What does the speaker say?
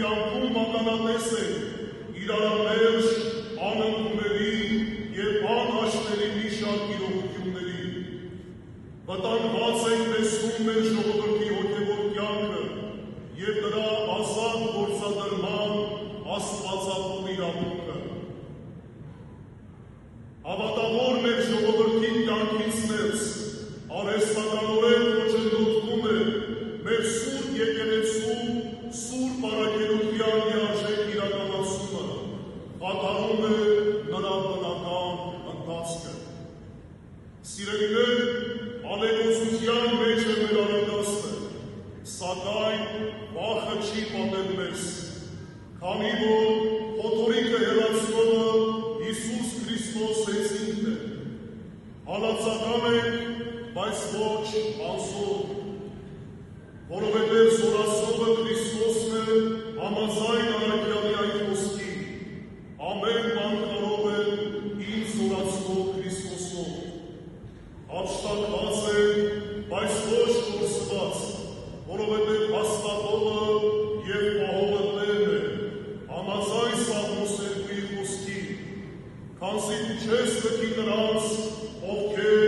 կյանքում ականատես ենք իրարամերժ, անընդունելի և անհաշտելի մի շարք իրողությունների։ Վտանգված ենք տեսնում մեր ժողովրդի հոգևոր կյանքը և նրա ազատ գործադրման աստվածատու իրավունքը։ Հավատավոր մեր ժողովրդի կյանքից ներս արհեստականորեն ոչնչացվում է մեր սուրբ եկեղեցու սուրբ առաքելության լիարժեք իրականացումը, խաթարում է նրա բնական ընթացքը։ Սիրելիներ, ալեկոծության մեջ է մեր առագաստը, սակայն վախը չի պատել մեզ, քանի որ փոթորիկը հեռացնողը Հիսուս Քրիստոս հենց ինքն է։ Հալածական ենք, բայց ոչ անզոր, որովհետև զորացնողը Քրիստոսն է համաձայն առաքյալի այն խոսքի. ամեն բան կարող է ինձ զորացնող Քրիստոսով։ Հափշտակված ենք, բայց ոչ կորսված, որովհետև հաստատողը և պահողը Տերն է, համաձայն Սաղմոս 2-ի խոսքի, քանզի դու չես լքի նրանց, ովքեր